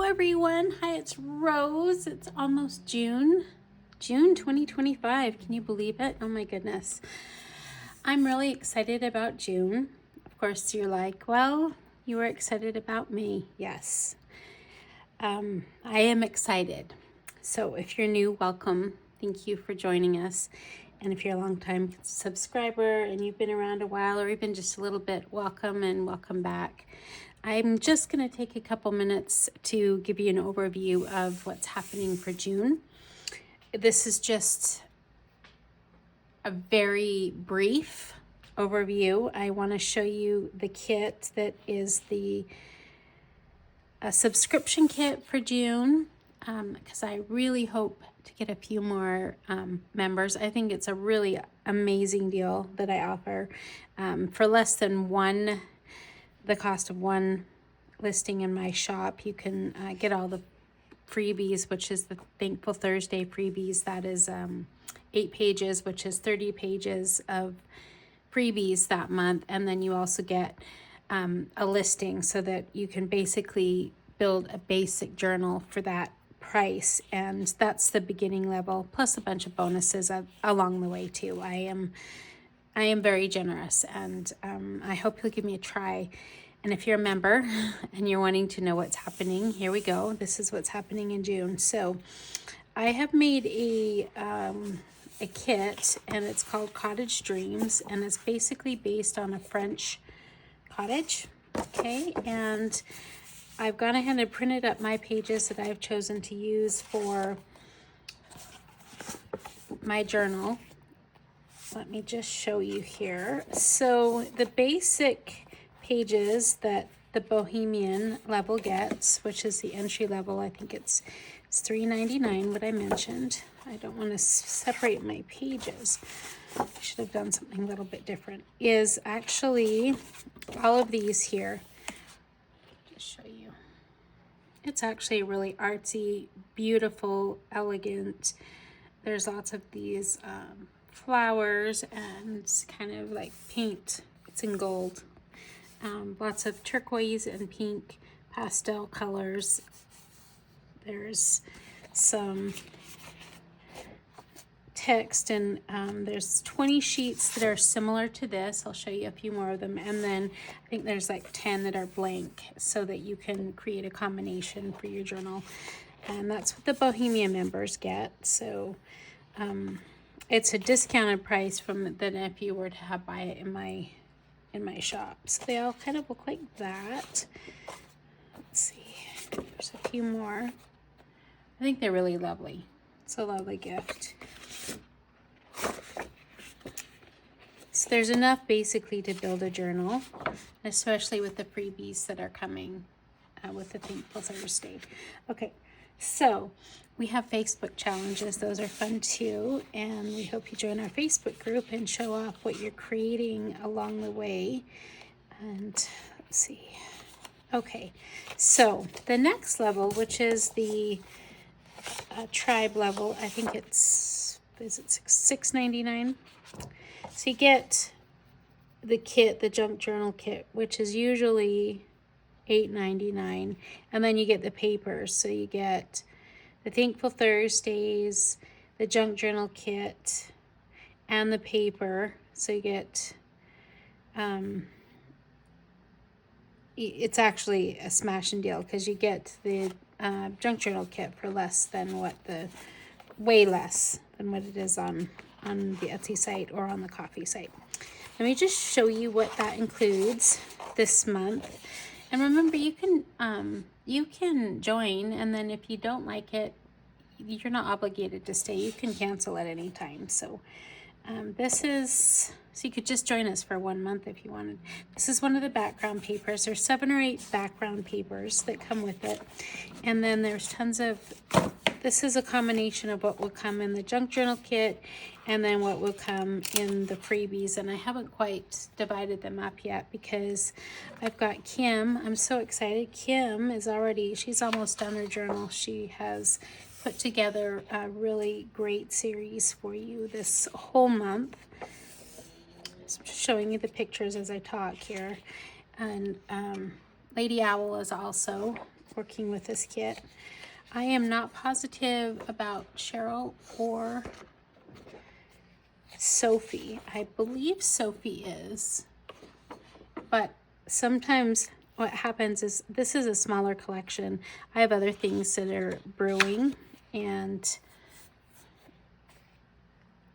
everyone. Hi, it's Rose. It's almost June 2025. Can you believe it? Oh my goodness. I'm really excited about June. Of course, you're like, well, you were excited about May. Yes. I am excited. So if you're new, welcome. Thank you for joining us. And if you're a long-time subscriber and you've been around a while or even just a little bit, welcome and welcome back. I'm just going to take a couple minutes to give you an overview of what's happening for June. This is just a very brief overview. I want to show you the kit that is the subscription kit for June, because I really hope to get a few more members. I think it's a really amazing deal that I offer for less than the cost of one listing in my shop. You can get all the freebies, which is the Thankful Thursday freebies. That is 8 pages, which is 30 pages of freebies that month. And then you also get a listing so that you can basically build a basic journal for that price. And that's the beginning level, plus a bunch of bonuses along the way too. I am very generous, and I hope you'll give me a try. And if you're a member and you're wanting to know what's happening, here we go. This is what's happening in June. So I have made a kit, and it's called Cottage Dreams, and it's basically based on a French cottage. Okay, and I've gone ahead and printed up my pages that I've chosen to use for my journal. Let me just show you here. So the basic pages that the Bohemian level gets, which is the entry level, I think it's $3.99, what I mentioned. I don't want to separate my pages. I should have done something a little bit different. Is actually all of these here. Just show you. It's actually really artsy, beautiful, elegant. There's lots of these flowers and kind of like paint. It's in gold. Lots of turquoise and pink pastel colors. There's some text, and there's 20 sheets that are similar to this. I'll show you a few more of them. And then I think there's like 10 that are blank so that you can create a combination for your journal. And that's what the Bohemian members get. So it's a discounted price than if you were to buy it in my shop. So they all kind of look like that. Let's see. There's a few more. I think they're really lovely. It's a lovely gift. So there's enough basically to build a journal, especially with the freebies that are coming with the Thankful Thursday. Okay, so we have Facebook challenges. Those are fun too. And we hope you join our Facebook group and show off what you're creating along the way. And let's see. Okay, so the next level, which is the tribe level, I think is it $6.99? So you get the kit, the junk journal kit, which is usually $8.99, and then you get the papers. So you get the Thankful Thursdays, the junk journal kit, and the paper. So you get it's actually a smashing deal because you get the junk journal kit for way less than what it is on the Etsy site or on the coffee site. Let me just show you what that includes this month. And remember, you can join, and then if you don't like it, you're not obligated to stay. You can cancel at any time. So so you could just join us for 1 month if you wanted. This is one of the background papers. There's 7 or 8 background papers that come with it. And then there's tons of, this is a combination of what will come in the junk journal kit and then what will come in the freebies. And I haven't quite divided them up yet because I've got Kim. I'm so excited. Kim she's almost done her journal. She has put together a really great series for you this whole month. So I'm just showing you the pictures as I talk here. And Lady Owl is also working with this kit. I am not positive about Cheryl or Sophie. I believe Sophie is, but sometimes what happens is this is a smaller collection. I have other things that are brewing, and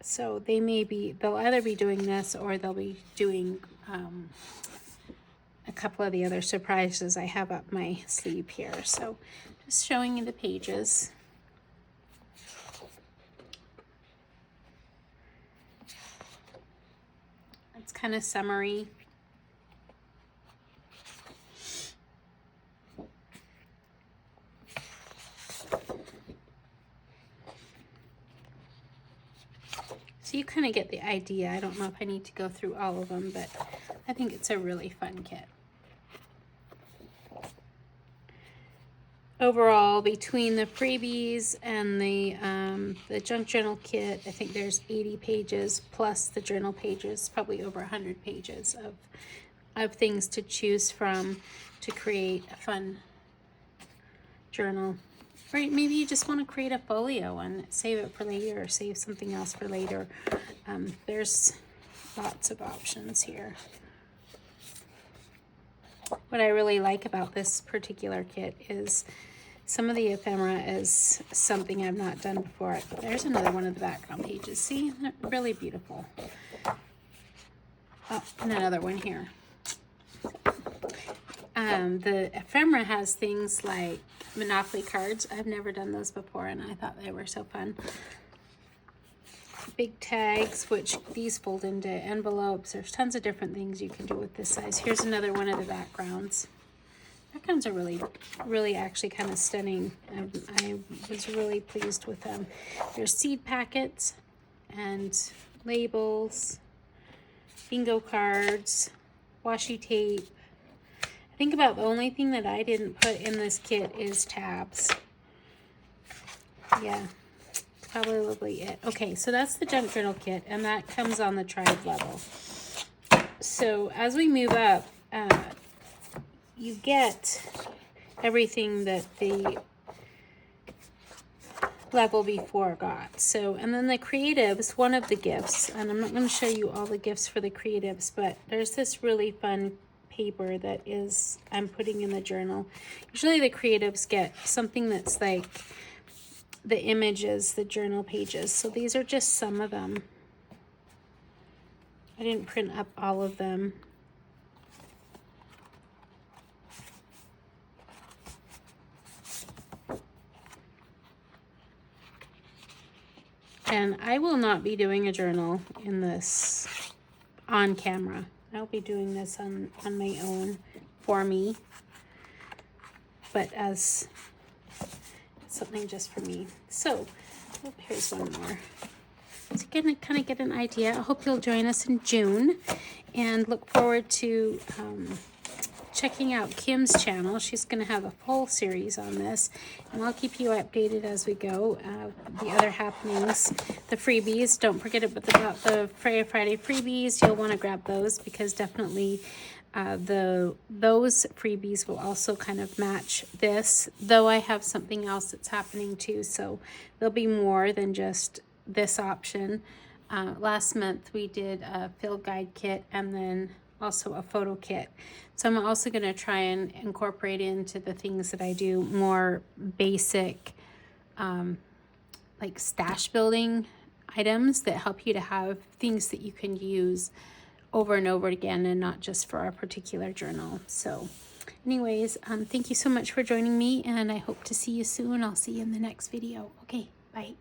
so they'll either be doing this or they'll be doing a couple of the other surprises I have up my sleeve here. So just showing you the pages. It's kind of summery. So you kind of get the idea. I don't know if I need to go through all of them, but I think it's a really fun kit. Overall, between the freebies and the junk journal kit, I think there's 80 pages plus the journal pages, probably over 100 pages of things to choose from to create a fun journal. Right, maybe you just want to create a folio and save it for later, or save something else for later. There's lots of options here. What I really like about this particular kit is some of the ephemera is something I've not done before. There's another one of the background pages. See, really beautiful. Oh, and another one here. The ephemera has things like Monopoly cards. I've never done those before, and I thought they were so fun. Big tags, which these fold into envelopes. There's tons of different things you can do with this size. Here's another one of the backgrounds. Backgrounds are really actually kind of stunning. I was really pleased with them. There's seed packets and labels, bingo cards, washi tape. I think about the only thing that I didn't put in this kit is tabs. Yeah, probably it. Okay, so that's the junk journal kit, and that comes on the tribe level. So as we move up, you get everything that the level before got. So, and then the creatives, one of the gifts, and I'm not going to show you all the gifts for the creatives, but there's this really fun paper that I'm putting in the journal. Usually the creatives get something that's like the images, the journal pages. So these are just some of them. I didn't print up all of them. And I will not be doing a journal in this on camera. I'll be doing this on my own for me, but as something just for me. So, oh, here's one more. So you're gonna kind of get an idea. I hope you'll join us in June, and look forward to checking out Kim's channel. She's going to have a full series on this, and I'll keep you updated as we go. The other happenings, the freebies, don't forget about the Friday freebies. You'll want to grab those, because definitely those freebies will also kind of match this, though I have something else that's happening too, so there'll be more than just this option. Last month we did a field guide kit and then also a photo kit. So I'm also going to try and incorporate into the things that I do more basic like stash building items that help you to have things that you can use over and over again, and not just for a particular journal. So anyways, thank you so much for joining me, and I hope to see you soon. I'll see you in the next video. Okay, bye.